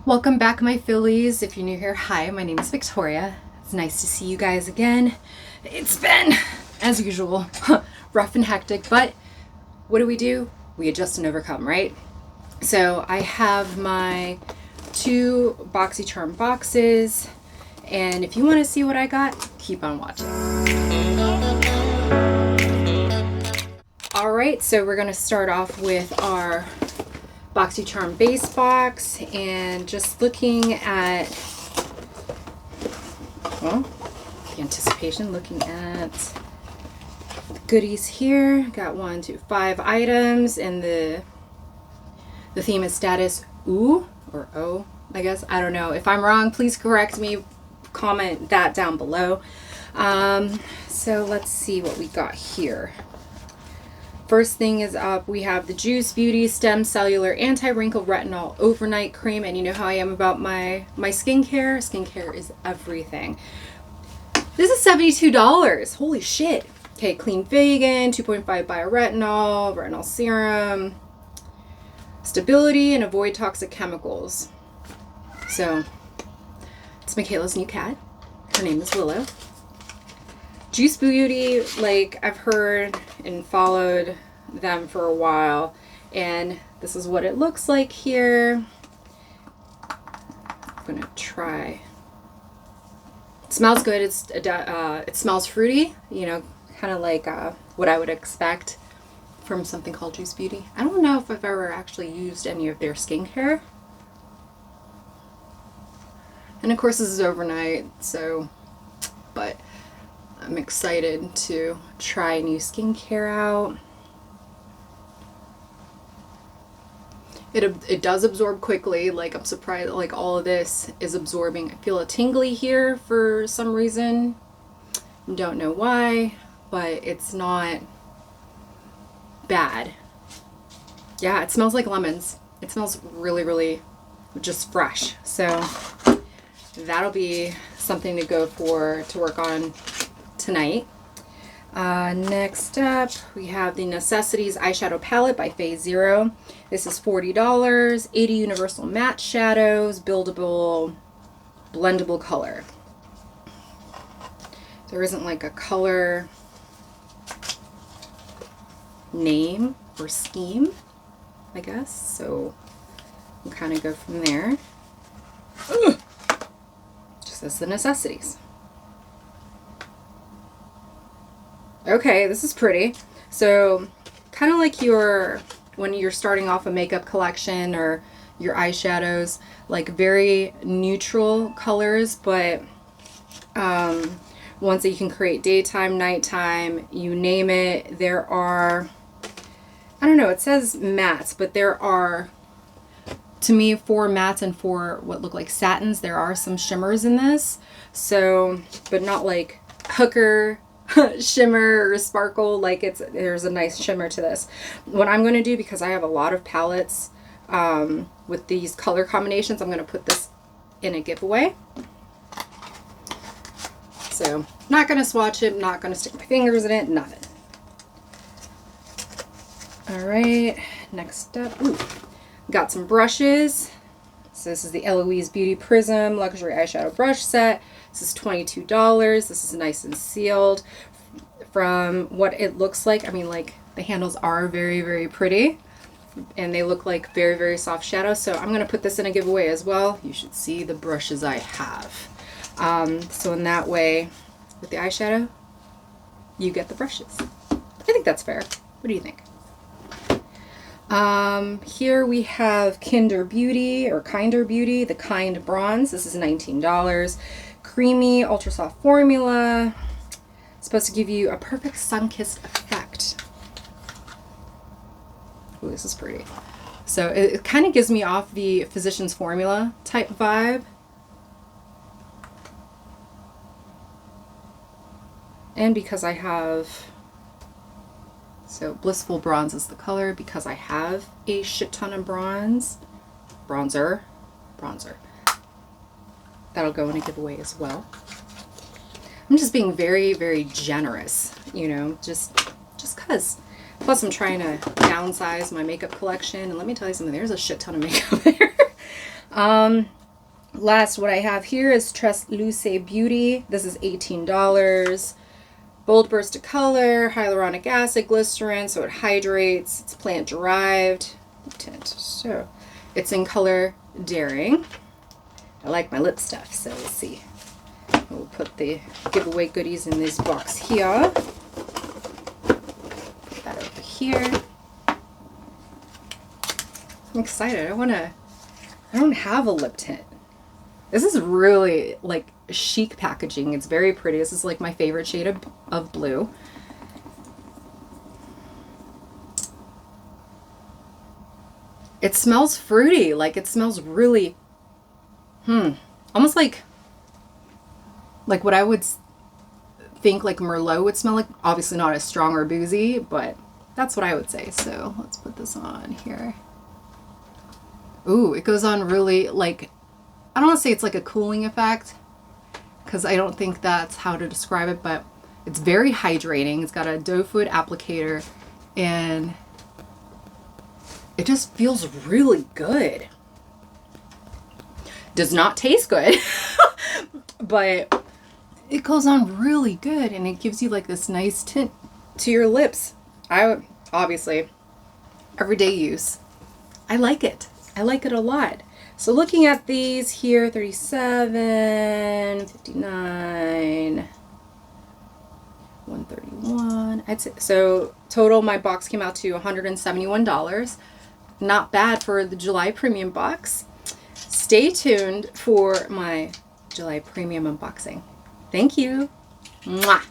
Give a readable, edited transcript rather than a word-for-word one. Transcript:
Welcome back, my Phillies. If you're new here, hi, my name is Victoria. It's nice to see you guys again. It's been, as usual, rough and hectic, but what do? We adjust and overcome, right? So I have my 2 BoxyCharm boxes, and if you want to see what I got, keep on watching. All right, so we're going to start off with our BoxyCharm base box, and just looking at, well, the anticipation, looking at the goodies here. Got 1, 2, 5 items, and the theme is status ooh, or O, I guess. I don't know. If I'm wrong, please correct me, comment that down below. So let's see what we got here. First thing is up, we have the Juice Beauty Stem Cellular Anti-Wrinkle Retinol Overnight Cream, and you know how I am about my skincare. Skincare is everything. This is $72. Holy shit. Okay, clean vegan, 2.5 bioretinol, retinol serum, stability, and avoid toxic chemicals. So, it's Michaela's new cat. Her name is Willow. Juice Beauty, like, I've heard and followed them for a while, and this is what it looks like here. I'm gonna try. It smells good. It smells fruity, you know, kind of like what I would expect from something called Juice Beauty. I don't know if I've ever actually used any of their skincare. And of course this is overnight, so, but I'm excited to try new skincare out. It does absorb quickly. Like, I'm surprised, like, all of this is absorbing. I feel a tingly here for some reason. Don't know why, but it's not bad. Yeah, it smells like lemons. It smells really, really just fresh. So that'll be something to go for, to work on tonight. Next up, we have the Necessities Eyeshadow Palette by Phase Zero. This is $40, 80 universal matte shadows, buildable, blendable color. There isn't like a color name or scheme, I guess, so we'll kind of go from there. Ugh. Just as the Necessities. Okay, this is pretty. So kind of like when you're starting off a makeup collection or your eyeshadows, like very neutral colors, but ones that you can create daytime, nighttime, you name it. There are, I don't know, it says mattes, but there are, to me, 4 mattes and 4 what look like satins. There are some shimmers in this, so, but not like hooker shimmer or sparkle. Like, there's a nice shimmer to this. What I'm going to do, because I have a lot of palettes with these color combinations, I'm going to put this in a giveaway. So not going to swatch it, not going to stick my fingers in it, nothing. All right, next up, ooh, got some brushes. So this is the Eloise Beauty Prism Luxury Eyeshadow Brush Set. This is $22. This is nice and sealed. From what it looks like, I mean, like, the handles are very, very pretty, and they look like very, very soft shadows. So I'm going to put this in a giveaway as well. You should see the brushes I have. So in that way, with the eyeshadow, you get the brushes. I think that's fair. What do you think? Here we have Kinder Beauty, the Kind Bronze. This is $19. Creamy, ultra soft formula. It's supposed to give you a perfect sun-kissed effect. Ooh, this is pretty. So it kind of gives me off the Physicians Formula type vibe. And because I have, so Blissful Bronze is the color, because I have a shit ton of bronzer. That'll go in a giveaway as well. I'm just being very, very generous, you know, just cause. Plus I'm trying to downsize my makeup collection, and let me tell you something, there's a shit ton of makeup there. Last, what I have here is Trust Luce Beauty. This is $18. Bold burst of color, hyaluronic acid, glycerin, so it hydrates. It's plant derived tint. So it's in color Daring. I like my lip stuff, so we'll see. We'll put the giveaway goodies in this box here. Put that over here. I'm excited. I don't have a lip tint. This is really like chic packaging. It's very pretty. This is like my favorite shade of blue. It smells fruity. Like it smells really, almost like what I would think like Merlot would smell like. Obviously not as strong or boozy, but that's what I would say. So let's put this on here. Ooh, it goes on really like, I don't want to say it's like a cooling effect, because I don't think that's how to describe it, but it's very hydrating. It's got a doe foot applicator, and it just feels really good. Does not taste good, but it goes on really good, and it gives you like this nice tint to your lips. Obviously, everyday use. I like it. I like it a lot. So looking at these here, 37, 59, 131. I'd say, so total my box came out to $171. Not bad for the July premium box. Stay tuned for my July premium unboxing. Thank you. Mwah.